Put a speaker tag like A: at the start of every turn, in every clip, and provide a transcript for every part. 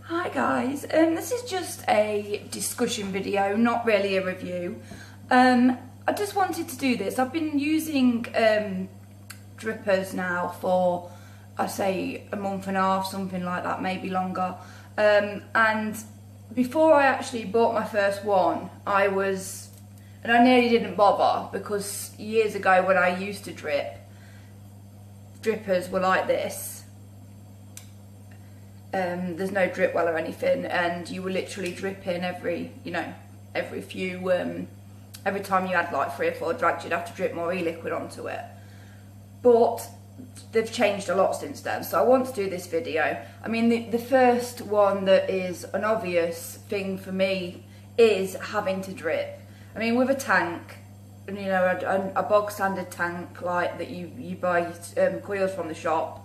A: Hi guys, this is just a discussion video, not really a review. I just wanted to do this. I've been using drippers now for, I say, a month and a half, something like that, maybe longer. And before I actually bought my first one, I nearly didn't bother, because years ago when I used to drip, drippers were like this. There's no drip well or anything, and you were literally dripping every time you had like 3 or 4 drags, you'd have to drip more e-liquid onto it. But they've changed a lot since then, so I want to do this video. I mean, the first one that is an obvious thing for me is having to drip. I mean, with a tank, you know, a bog standard tank like that you buy coils from the shop.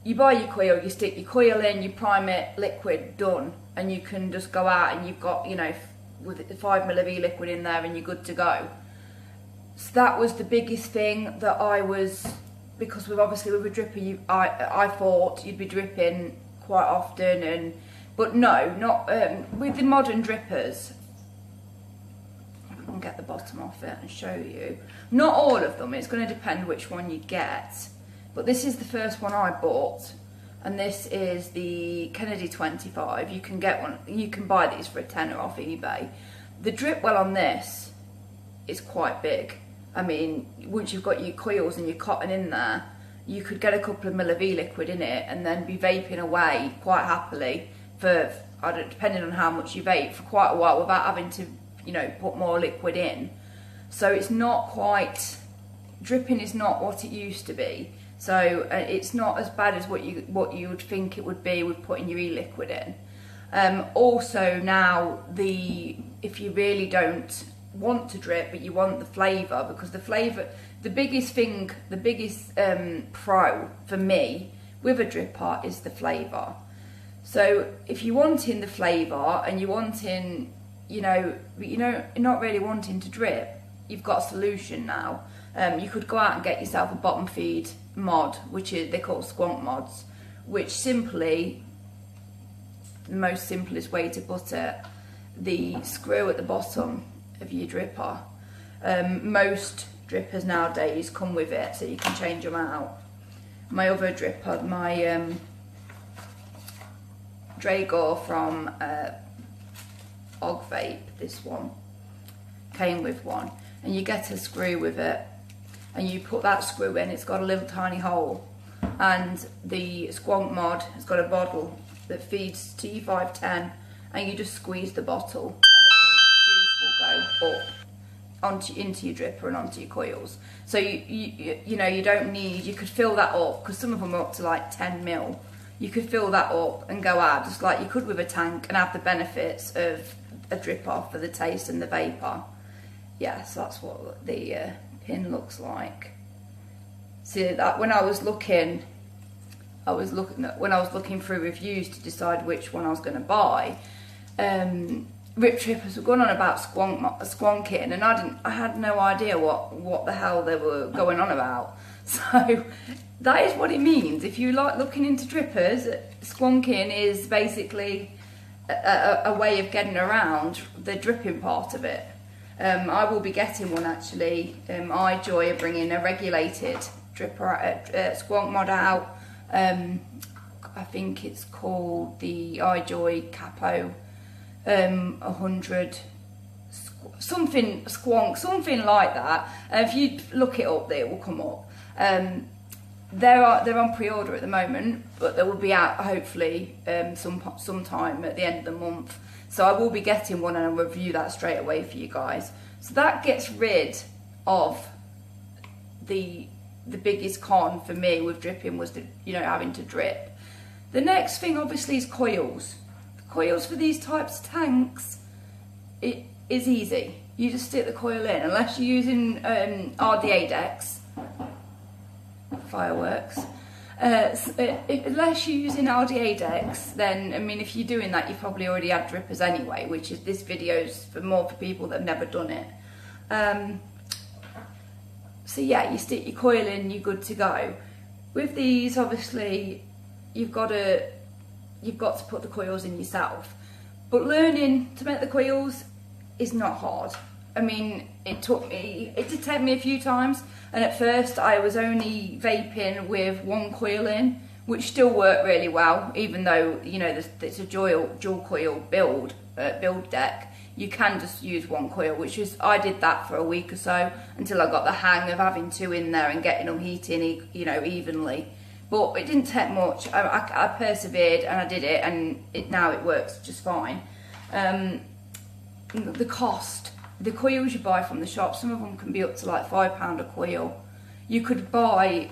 A: You buy your coil, you stick your coil in, you prime it, liquid, done. And you can just go out and you've got, you know, with 5 ml of e-liquid in there and you're good to go. So that was the biggest thing that I was, because with a dripper, I thought you'd be dripping quite often, but no, not with the modern drippers. I can get the bottom off it and show you. Not all of them, it's going to depend which one you get. But this is the first one I bought, and this is the Kennedy 25. You can get one, you can buy these for a tenner off eBay. The drip well on this is quite big. I mean, once you've got your coils and your cotton in there, you could get a couple of ml of e-liquid in it and then be vaping away quite happily for, depending on how much you vape, for quite a while without having to, you know, put more liquid in. So it's not quite, dripping is not what it used to be. So it's not as bad as what you would think it would be with putting your e-liquid in. Also now, if you really don't want to drip but you want the flavour, because the biggest pro for me with a dripper is the flavour. So if you're wanting the flavour and you're wanting, you're not really wanting to drip, you've got a solution now. You could go out and get yourself a bottom feed mod, they call squonk mods, which simply, the most simplest way to put it, the screw at the bottom of your dripper. Most drippers nowadays come with it, so you can change them out. My other dripper, my Dragor from Og Vape, this one, came with one, and you get a screw with it. And you put that screw in, it's got a little tiny hole, and the squonk mod has got a bottle that feeds to your 510, and you just squeeze the bottle and the juice will go up into your dripper and onto your coils. So you don't need, you could fill that up, because some of them are up to like 10 ml. You could fill that up and go out just like you could with a tank and have the benefits of a dripper for the taste and the vapour. Yeah, so that's what the pin looks like. See that when I was looking through reviews to decide which one I was going to buy, Rip Trippers were going on about squonking, and I had no idea what the hell they were going on about. So that is what it means. If you like looking into drippers, squonking is basically a way of getting around the dripping part of it. I will be getting one actually. iJoy are bringing a regulated dripper, squonk mod out. I think it's called the iJoy Capo 100 something squonk, something like that. If you look it up, it will come up. They're on pre-order at the moment, but they will be out hopefully sometime at the end of the month. So I will be getting one, and I'll review that straight away for you guys. So that gets rid of the biggest con for me with dripping, was having to drip. The next thing obviously is coils. The coils for these types of tanks, it is easy. You just stick the coil in, unless you're using RDA decks, fireworks. Unless you're using RDA decks, then, I mean, if you're doing that, you've probably already had drippers anyway, which is, this video's more for people that have never done it. So yeah, you stick your coil in, you're good to go. With these, obviously, you've got to you've got to put the coils in yourself. But learning to make the coils is not hard. I mean, it did take me a few times, and at first I was only vaping with one coil in, which still worked really well, even though, you know, it's a dual coil build deck. You can just use one coil, which is, I did that for a week or so until I got the hang of having two in there and getting them heating, you know, evenly. But it didn't take much. I persevered and I did it, and now it works just fine. The cost, the coils you buy from the shop, some of them can be up to like £5 a coil. You could buy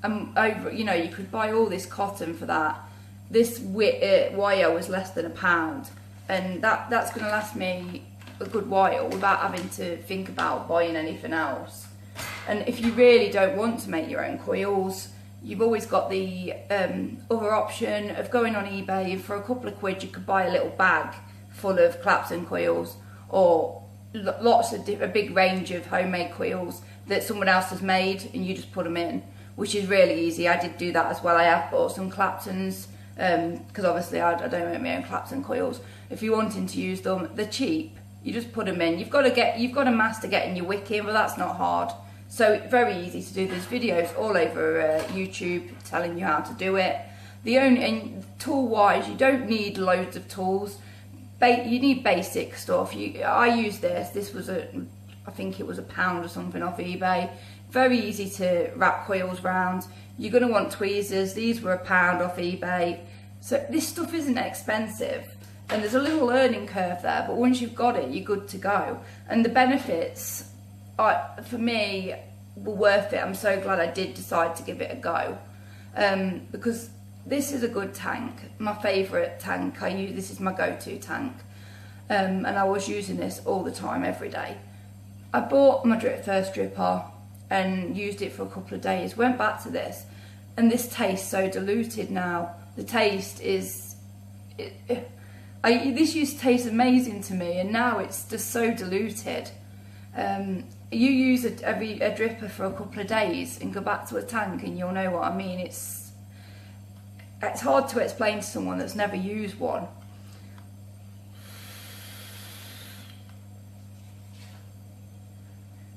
A: you could buy all this cotton for that. This wire was less than £1, and that's going to last me a good while without having to think about buying anything else. And if you really don't want to make your own coils, you've always got the other option of going on eBay, and for a couple of quid you could buy a little bag full of Clapton coils, or a big range of homemade coils that someone else has made, and you just put them in, which is really easy. I did do that as well. I have bought some Claptons, because obviously I don't make my own Clapton coils. If you're wanting to use them, they're cheap. You just put them in. You've got to master getting your wick in, but that's not hard. So very easy to do. There's videos all over YouTube telling you how to do it. And tool-wise, you don't need loads of tools. You need basic stuff. I use this. This was I think it was £1 or something off eBay. Very easy to wrap coils round. You're going to want tweezers. These were £1 off eBay. So this stuff isn't expensive, and there's a little learning curve there, but once you've got it, you're good to go. And the benefits, for me, were worth it. I'm so glad I did decide to give it a go, because this is a good tank. My favourite tank. This is my go-to tank, and I was using this all the time, every day. I bought my first dripper and used it for a couple of days. Went back to this, and this tastes so diluted now. The taste is, this used to taste amazing to me, and now it's just so diluted. You use a dripper for a couple of days and go back to a tank, and you'll know what I mean. It's hard to explain to someone that's never used one.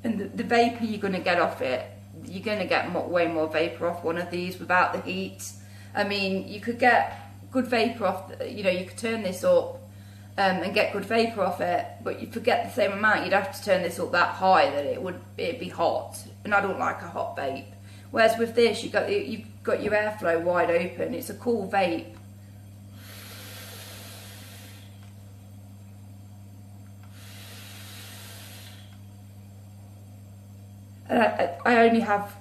A: And the vapour you're going to get off it, you're going to get way more vapour off one of these without the heat. I mean, you could get good vapour off, you could turn this up and get good vapour off it, but you forget the same amount. You'd have to turn this up that high that it'd be hot, and I don't like a hot vape. Whereas with this, you've got your airflow wide open. It's a cool vape. And I only have,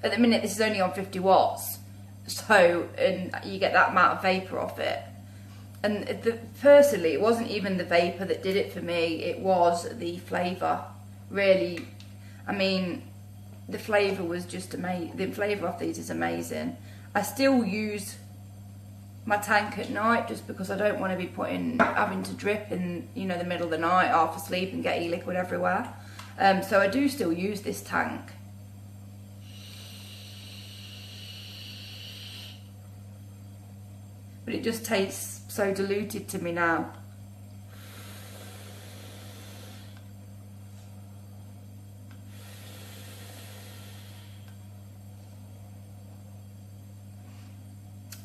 A: at the minute, this is only on 50 watts, and you get that amount of vapour off it. And personally, it wasn't even the vapour that did it for me, it was the flavour. Really, I mean, the flavour was just amazing. The flavour of these is amazing. I still use my tank at night just because I don't want to be having to drip in the middle of the night, half asleep, and get e-liquid everywhere. So I do still use this tank. But it just tastes so diluted to me now.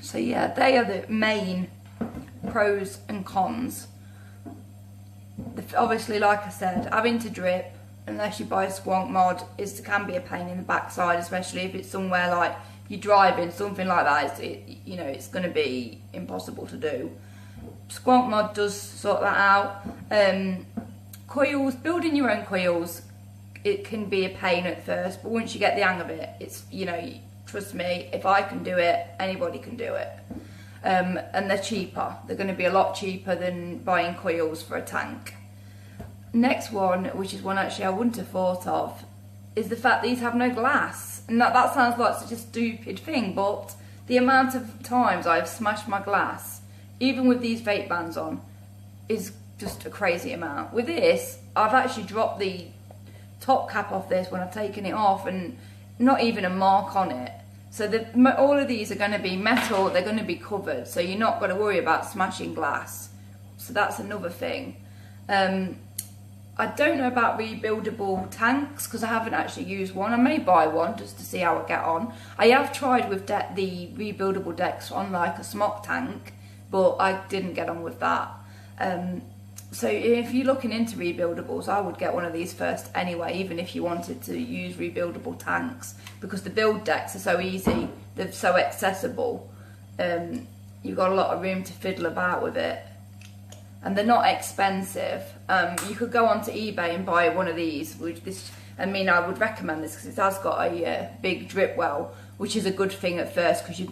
A: So yeah, they are the main pros and cons. Obviously, like I said, having to drip, unless you buy a squonk mod, can be a pain in the backside, especially if it's somewhere like you're driving, something like that. It's going to be impossible to do. Squonk mod does sort that out. Coils, building your own coils, it can be a pain at first, but once you get the hang of it, it's trust me, if I can do it, anybody can do it. And they're cheaper. They're going to be a lot cheaper than buying coils for a tank. Next one, which is one actually I wouldn't have thought of, is the fact these have no glass. And that sounds like such a stupid thing, but the amount of times I've smashed my glass, even with these vape bands on, is just a crazy amount. With this, I've actually dropped the top cap off this when I've taken it off, and not even a mark on it. So all of these are going to be metal, they're going to be covered, so you're not going to worry about smashing glass. So that's another thing. I don't know about rebuildable tanks because I haven't actually used one. I may buy one just to see how I get on. I have tried with the rebuildable decks on like a smock tank, but I didn't get on with that. So if you're looking into rebuildables, I would get one of these first anyway, even if you wanted to use rebuildable tanks, because the build decks are so easy, they're so accessible. You've got a lot of room to fiddle about with it. And they're not expensive. You could go onto eBay and buy one of these. I would recommend this because it has got a big drip well, which is a good thing at first because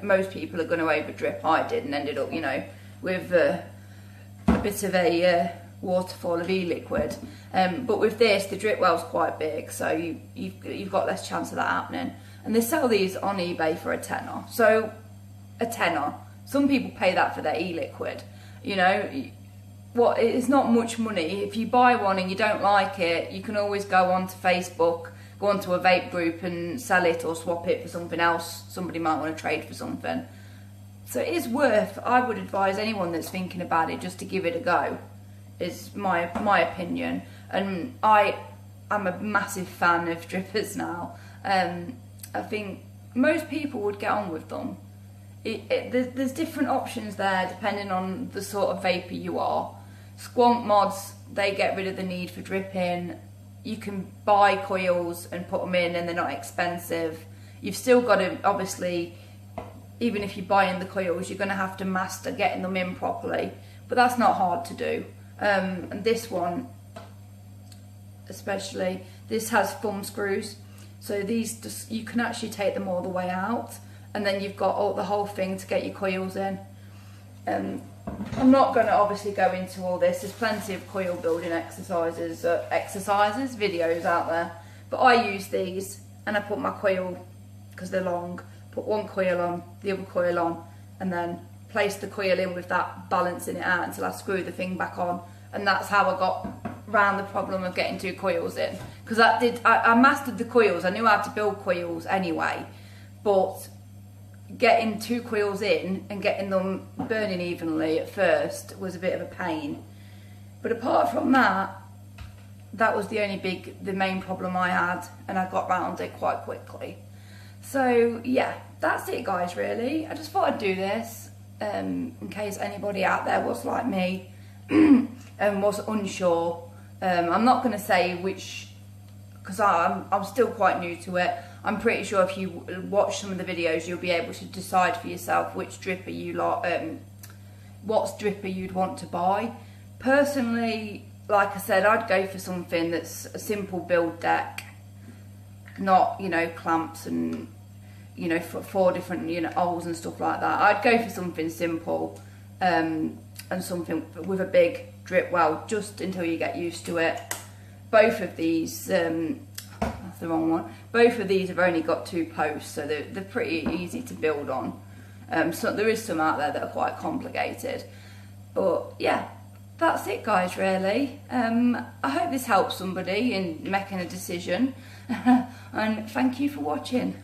A: most people are going to over drip. I did and ended up, with a bit of a waterfall of e-liquid. But with this, the drip well's quite big, so you've got less chance of that happening. And they sell these on eBay for a tenner. So a tenner. Some people pay that for their e-liquid. It's not much money. If you buy one and you don't like it, you can always go onto Facebook, go onto a vape group and sell it or swap it for something else. Somebody might want to trade for something. So it is worth, I would advise anyone that's thinking about it just to give it a go, is my opinion. And I'm a massive fan of drippers now. I think most people would get on with them. There's different options there depending on the sort of vapor you are. Squonk mods, they get rid of the need for dripping. You can buy coils and put them in and they're not expensive. You've still got to, obviously, even if you're buying the coils, you're going to have to master getting them in properly. But that's not hard to do. And this one, especially, this has thumb screws. So these, you can actually take them all the way out. And then you've got the whole thing to get your coils in. I'm not going to obviously go into all this. There's plenty of coil building videos out there. But I use these and I put my coil, because they're long, put one coil on, the other coil on, and then place the coil in with that, balancing it out until I screw the thing back on. And that's how I got around the problem of getting 2 coils in. Because I mastered the coils. I knew how to build coils anyway. But getting 2 coils in and getting them burning evenly at first was a bit of a pain. But apart from that, that was the main problem I had, and I got round it quite quickly. So yeah, that's it guys really. I just thought I'd do this in case anybody out there was like me and was unsure. I'm not going to say which, because I'm still quite new to it. I'm pretty sure if you watch some of the videos, you'll be able to decide for yourself which dripper you like, what dripper you'd want to buy. Personally, like I said, I'd go for something that's a simple build deck, not, clamps and, for 4 different, holes and stuff like that. I'd go for something simple and something with a big drip well, just until you get used to it. Both of these, that's the wrong one. Both of these have only got 2 posts, so they're pretty easy to build on. So there is some out there that are quite complicated. But yeah, that's it guys really. I hope this helps somebody in making a decision. And thank you for watching.